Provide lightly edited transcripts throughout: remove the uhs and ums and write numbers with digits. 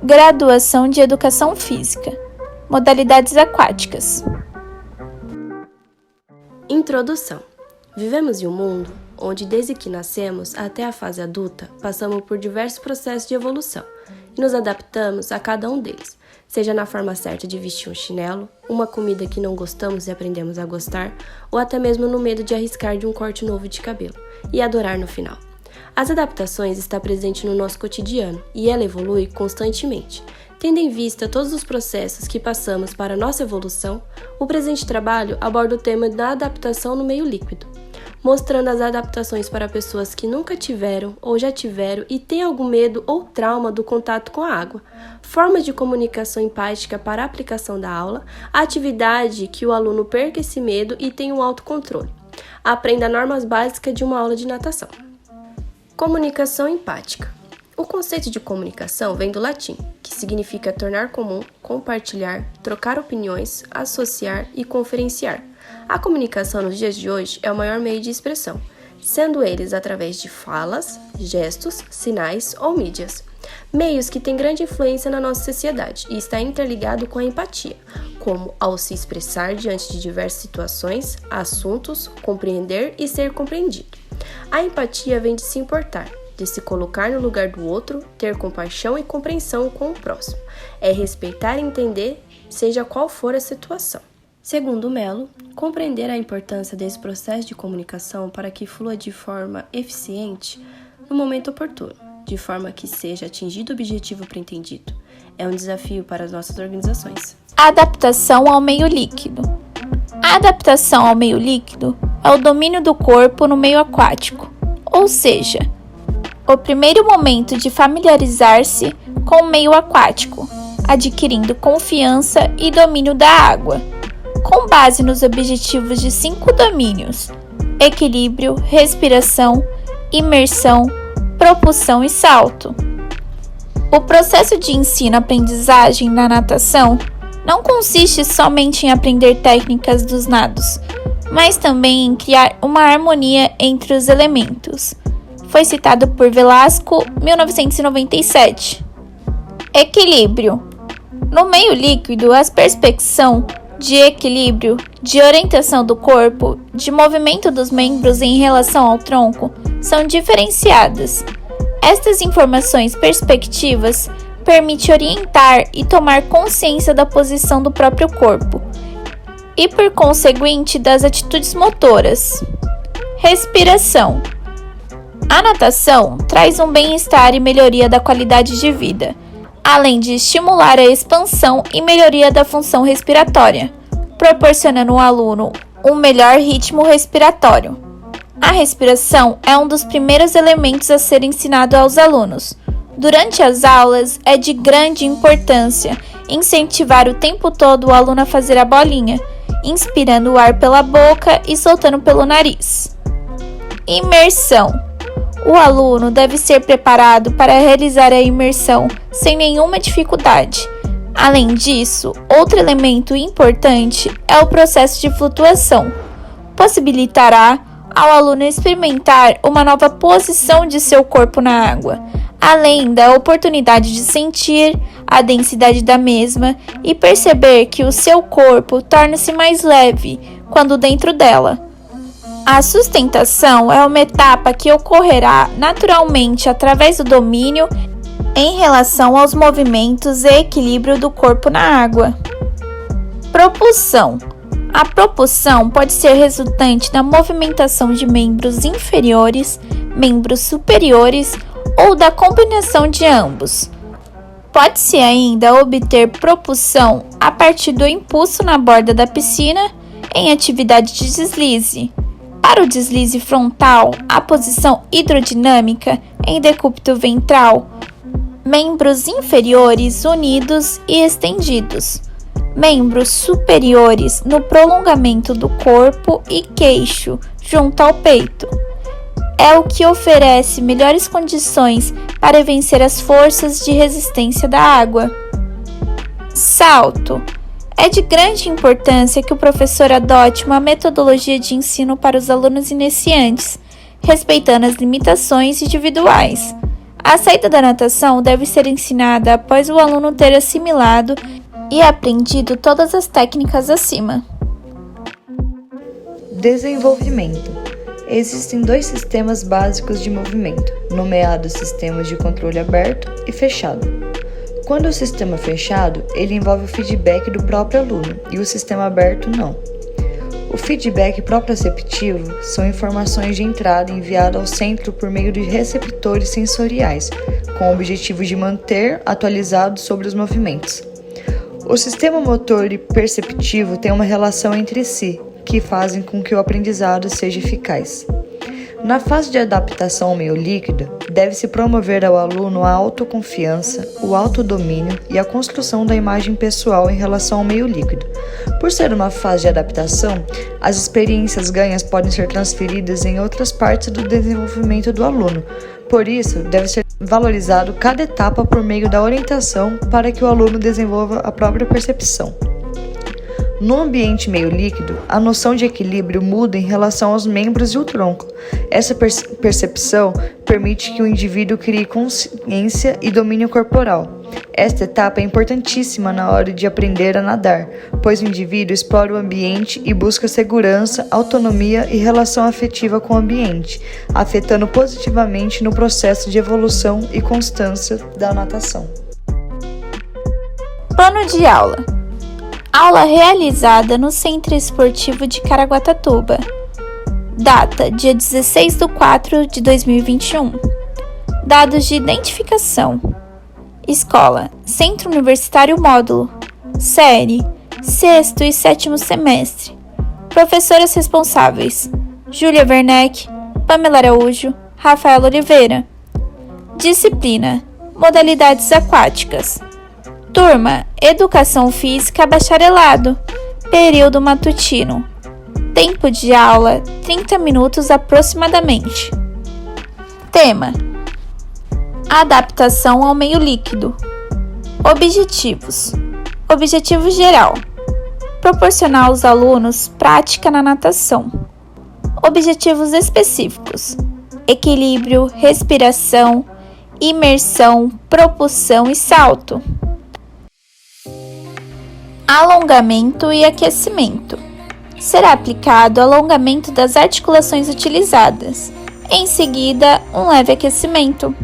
Graduação de Educação Física. Modalidades aquáticas. Introdução. Vivemos em um mundo onde, desde que nascemos até a fase adulta, passamos por diversos processos de evolução e nos adaptamos a cada um deles, seja na forma certa de vestir um chinelo, uma comida que não gostamos e aprendemos a gostar, ou até mesmo no medo de arriscar de um corte novo de cabelo e adorar no final. As adaptações estão presentes no nosso cotidiano e ela evolui constantemente. Tendo em vista todos os processos que passamos para nossa evolução, o presente trabalho aborda o tema da adaptação no meio líquido, mostrando as adaptações para pessoas que nunca tiveram ou já tiveram e têm algum medo ou trauma do contato com a água, formas de comunicação empática para a aplicação da aula, a atividade que o aluno perca esse medo e tenha um autocontrole. Aprenda normas básicas de uma aula de natação. Comunicação empática. O conceito de comunicação vem do latim, que significa tornar comum, compartilhar, trocar opiniões, associar e conferenciar. A comunicação nos dias de hoje é o maior meio de expressão, sendo eles através de falas, gestos, sinais ou mídias. Meios que têm grande influência na nossa sociedade e está interligado com a empatia, como ao se expressar diante de diversas situações, assuntos, compreender e ser compreendido. A empatia vem de se importar, de se colocar no lugar do outro, ter compaixão e compreensão com o próximo. É respeitar e entender, seja qual for a situação. Segundo Mello, compreender a importância desse processo de comunicação para que flua de forma eficiente no momento oportuno, de forma que seja atingido o objetivo pretendido. É um desafio para as nossas organizações. Adaptação ao meio líquido. A adaptação ao meio líquido é o domínio do corpo no meio aquático, ou seja, o primeiro momento de familiarizar-se com o meio aquático, adquirindo confiança e domínio da água, com base nos objetivos de 5 domínios: equilíbrio, respiração, imersão, propulsão e salto. O processo de ensino-aprendizagem na natação não consiste somente em aprender técnicas dos nados, mas também em criar uma harmonia entre os elementos. Foi citado por Velasco, 1997. Equilíbrio. No meio líquido, as percepção de equilíbrio, de orientação do corpo, de movimento dos membros em relação ao tronco são diferenciadas. Estas informações perspectivas permitem orientar e tomar consciência da posição do próprio corpo e, por conseguinte, das atitudes motoras. Respiração. A natação traz um bem-estar e melhoria da qualidade de vida, além de estimular a expansão e melhoria da função respiratória, proporcionando ao aluno um melhor ritmo respiratório. A respiração é um dos primeiros elementos a ser ensinado aos alunos. Durante as aulas, é de grande importância incentivar o tempo todo o aluno a fazer a bolinha, inspirando o ar pela boca e soltando pelo nariz. Imersão. O aluno deve ser preparado para realizar a imersão sem nenhuma dificuldade. Além disso, outro elemento importante é o processo de flutuação. Possibilitará ao aluno experimentar uma nova posição de seu corpo na água, além da oportunidade de sentir a densidade da mesma e perceber que o seu corpo torna-se mais leve quando dentro dela. A sustentação é uma etapa que ocorrerá naturalmente através do domínio em relação aos movimentos e equilíbrio do corpo na água. Propulsão. A propulsão pode ser resultante da movimentação de membros inferiores, membros superiores ou da combinação de ambos. Pode-se ainda obter propulsão a partir do impulso na borda da piscina em atividade de deslize. Para o deslize frontal, a posição hidrodinâmica em decúbito ventral, membros inferiores unidos e estendidos, membros superiores no prolongamento do corpo e queixo junto ao peito. É o que oferece melhores condições para vencer as forças de resistência da água. Salto. É de grande importância que o professor adote uma metodologia de ensino para os alunos iniciantes, respeitando as limitações individuais. A saída da natação deve ser ensinada após o aluno ter assimilado e aprendido todas as técnicas acima. Desenvolvimento. Existem dois sistemas básicos de movimento, nomeados sistemas de controle aberto e fechado. Quando o sistema é fechado, ele envolve o feedback do próprio aluno e o sistema aberto não. O feedback proprioceptivo são informações de entrada enviadas ao centro por meio de receptores sensoriais, com o objetivo de manter atualizado sobre os movimentos. O sistema motor e perceptivo têm uma relação entre si, que fazem com que o aprendizado seja eficaz. Na fase de adaptação ao meio líquido, deve-se promover ao aluno a autoconfiança, o autodomínio e a construção da imagem pessoal em relação ao meio líquido. Por ser uma fase de adaptação, as experiências ganhas podem ser transferidas em outras partes do desenvolvimento do aluno. Por isso, deve ser valorizado cada etapa por meio da orientação para que o aluno desenvolva a própria percepção. No ambiente meio líquido, a noção de equilíbrio muda em relação aos membros e o tronco. Essa percepção permite que o indivíduo crie consciência e domínio corporal. Esta etapa é importantíssima na hora de aprender a nadar, pois o indivíduo explora o ambiente e busca segurança, autonomia e relação afetiva com o ambiente, afetando positivamente no processo de evolução e constância da natação. Plano de aula. Aula realizada no Centro Esportivo de Caraguatatuba. Data: dia 16/4/2021. Dados de identificação. Escola: Centro Universitário Módulo. Série: 6º e 7º semestre. Professoras responsáveis: Júlia Werneck, Pamela Araújo, Rafaela Oliveira. Disciplina: Modalidades aquáticas. Turma: Educação Física Bacharelado. Período matutino. Tempo de aula: 30 minutos aproximadamente. Tema: Adaptação ao meio líquido. Objetivos: Objetivo geral: proporcionar aos alunos prática na natação. Objetivos específicos: equilíbrio, respiração, imersão, propulsão e salto. Alongamento e aquecimento. Será aplicado alongamento das articulações utilizadas. Em seguida, um leve aquecimento.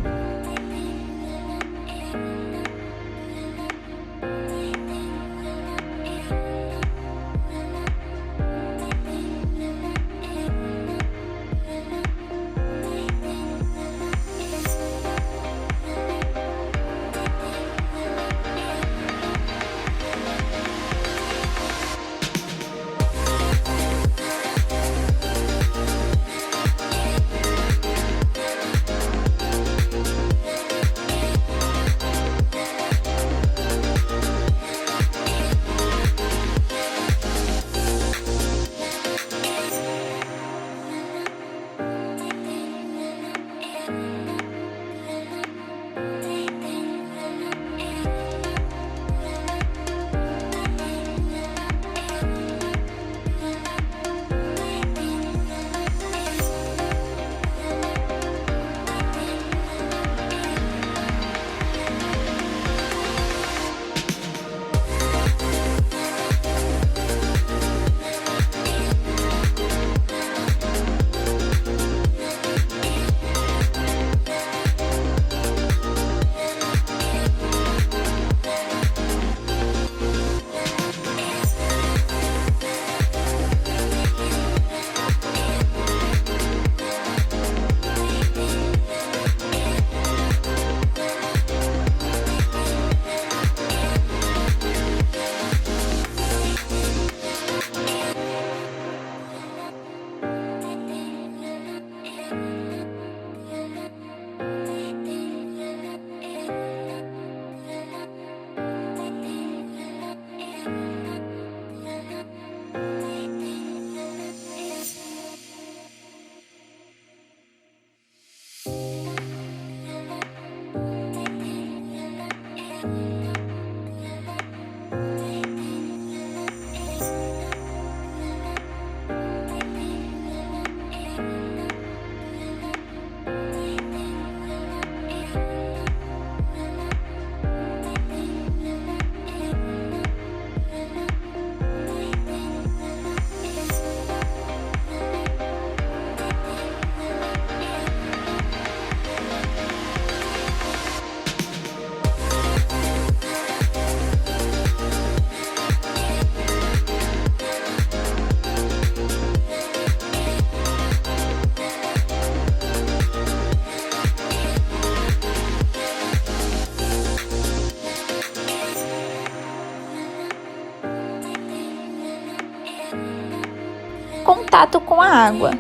contato com a água.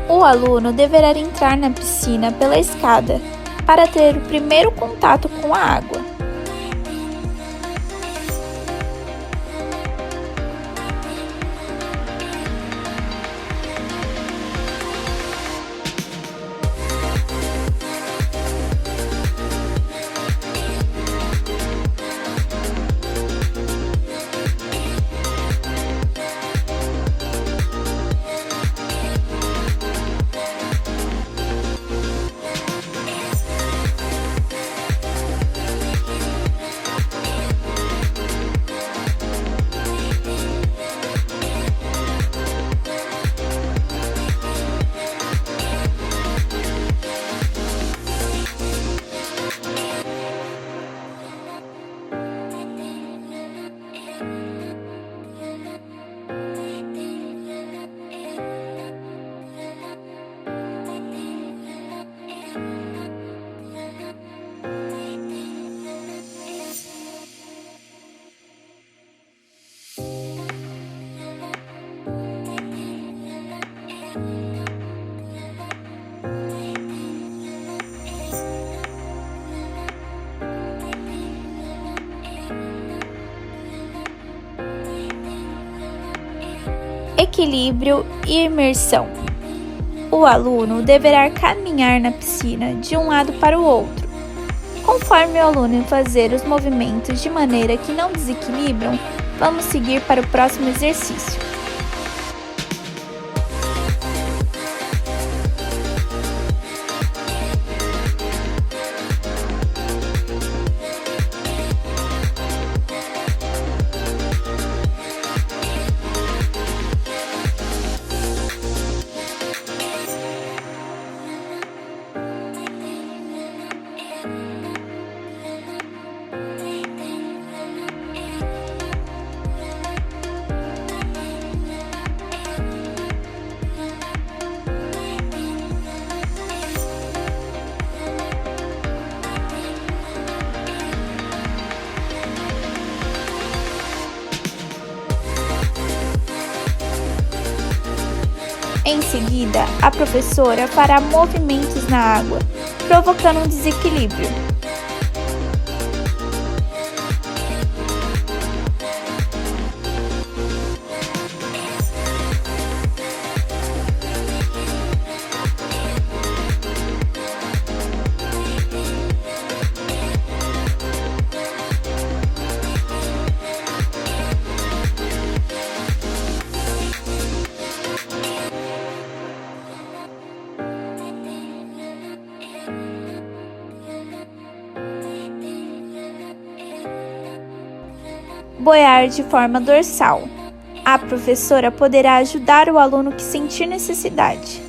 O aluno deverá entrar na piscina pela escada para ter o primeiro contato com a água. Equilíbrio e imersão. O aluno deverá caminhar na piscina de um lado para o outro. Conforme o aluno fazer os movimentos de maneira que não desequilibram, vamos seguir para o próximo exercício. Em seguida, a professora fará movimentos na água, provocando um desequilíbrio. Boiar de forma dorsal. A professora poderá ajudar o aluno que sentir necessidade.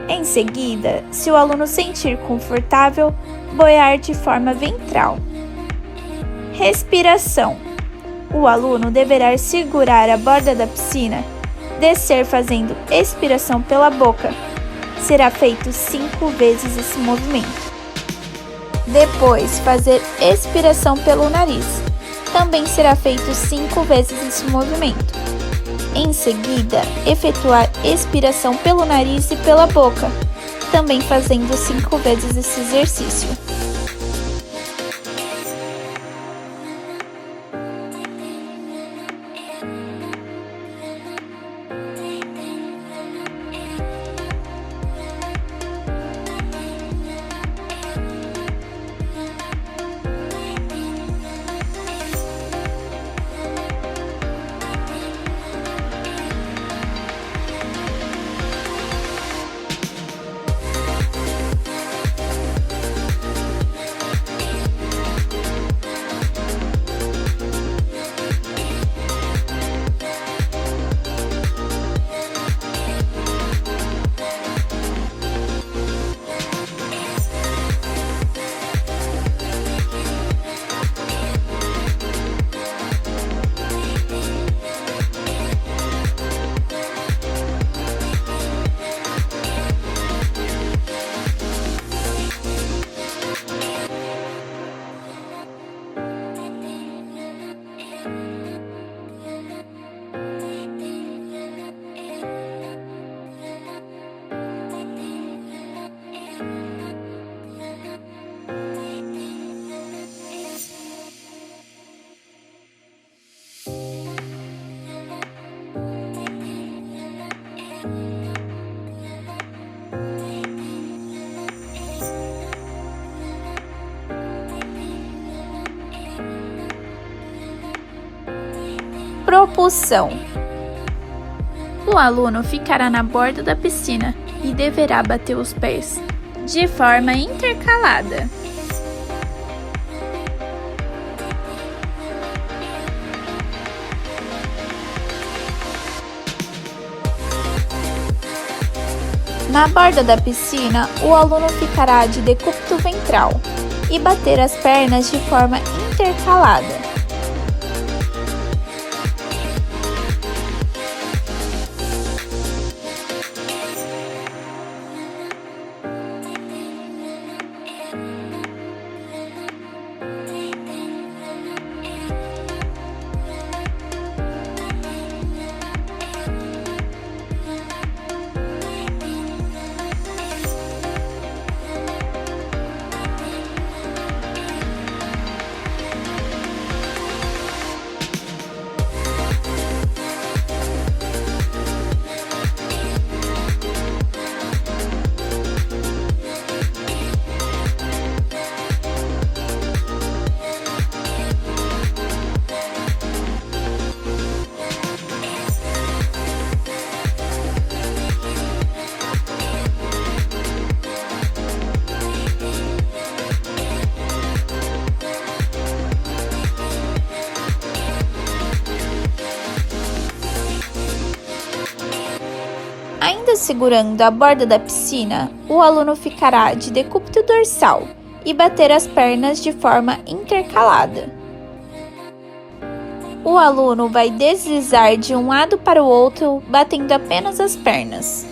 Em seguida, se o aluno sentir confortável, boiar de forma ventral. Respiração. O aluno deverá segurar a borda da piscina, descer fazendo expiração pela boca. Será feito 5 vezes esse movimento. Depois, fazer expiração pelo nariz. Também será feito 5 vezes esse movimento. Em seguida, efetuar expiração pelo nariz e pela boca, também fazendo 5 vezes esse exercício. Propulsão. O aluno ficará na borda da piscina e deverá bater os pés de forma intercalada. Na borda da piscina, o aluno ficará de decúbito ventral e bater as pernas de forma intercalada. Ainda segurando a borda da piscina, o aluno ficará de decúbito dorsal e bater as pernas de forma intercalada. O aluno vai deslizar de um lado para o outro, batendo apenas as pernas.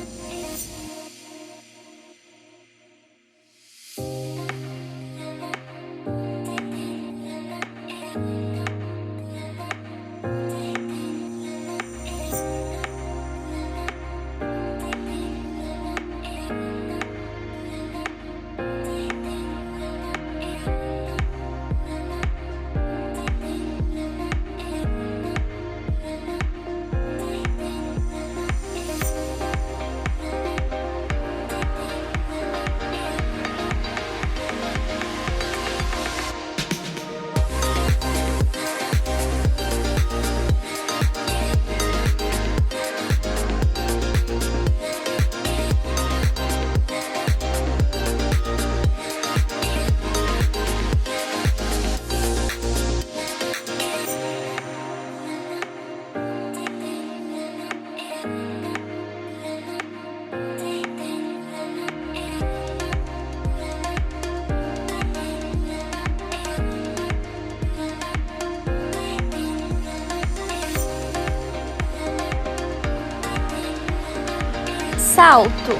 Salto.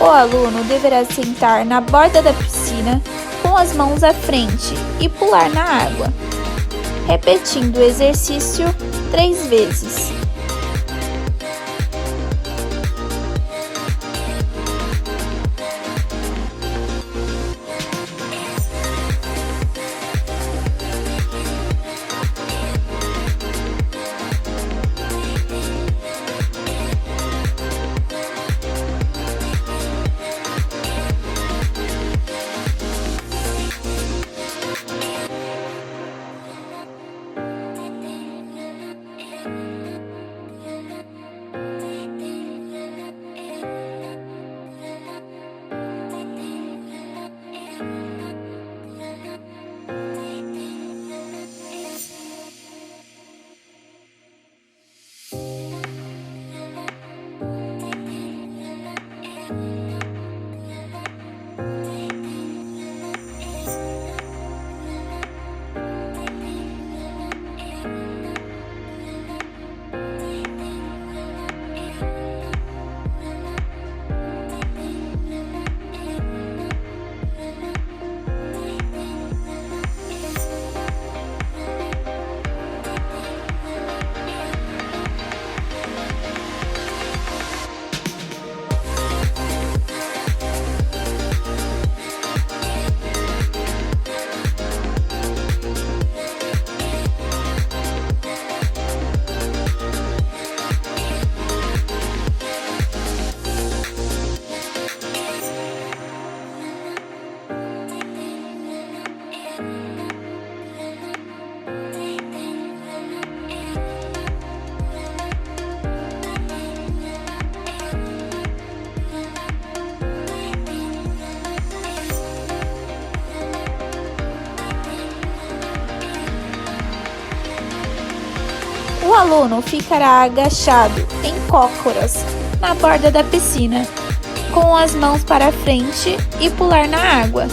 O aluno deverá sentar na borda da piscina com as mãos à frente e pular na água, repetindo o exercício 3 vezes. aluno ficará agachado em cócoras na borda da piscina, com as mãos para frente e pular na água,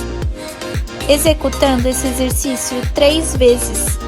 executando esse exercício 3 vezes.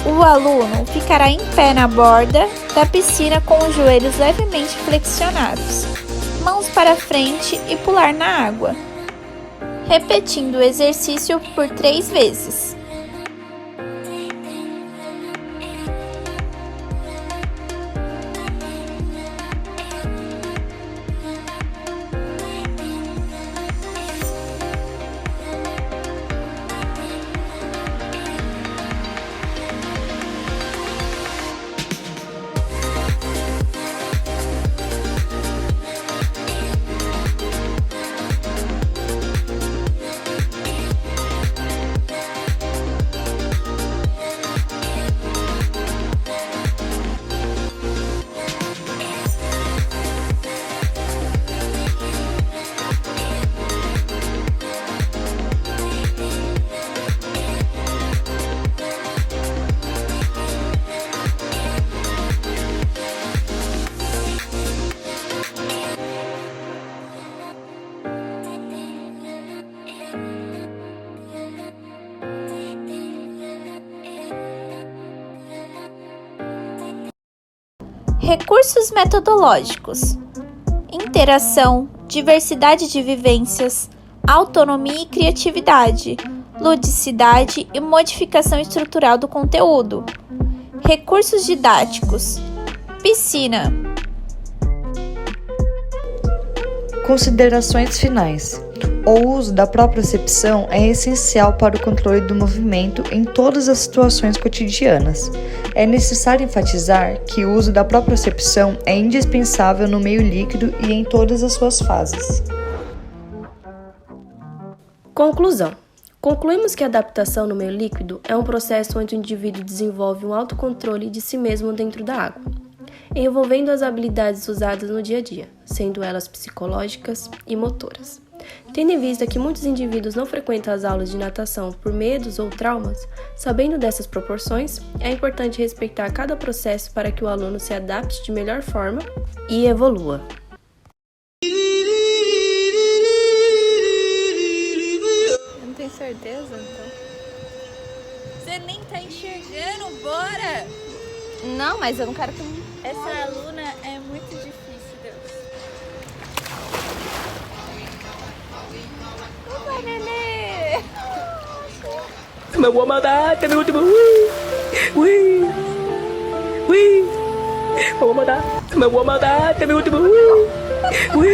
O aluno ficará em pé na borda da piscina com os joelhos levemente flexionados, mãos para frente e pular na água, repetindo o exercício por 3 vezes. Recursos metodológicos: interação, diversidade de vivências, autonomia e criatividade, ludicidade e modificação estrutural do conteúdo. Recursos didáticos: piscina. Considerações finais. O uso da propriocepção é essencial para o controle do movimento em todas as situações cotidianas. É necessário enfatizar que o uso da propriocepção é indispensável no meio líquido e em todas as suas fases. Conclusão. Concluímos que a adaptação no meio líquido é um processo onde o indivíduo desenvolve um autocontrole de si mesmo dentro da água, envolvendo as habilidades usadas no dia a dia, sendo elas psicológicas e motoras. Tendo em vista que muitos indivíduos não frequentam as aulas de natação por medos ou traumas, sabendo dessas proporções, é importante respeitar cada processo para que o aluno se adapte de melhor forma e evolua. Eu não tenho certeza, então. Você nem tá enxergando, bora! Não, mas eu não quero que... Essa aluna é muito difícil, Deus. Opa, nenê! Mà qua mau ta, cái último. Ui. Ui. Mà qua mau ta. Mà qua mau ta, cái último. Ui. Ui.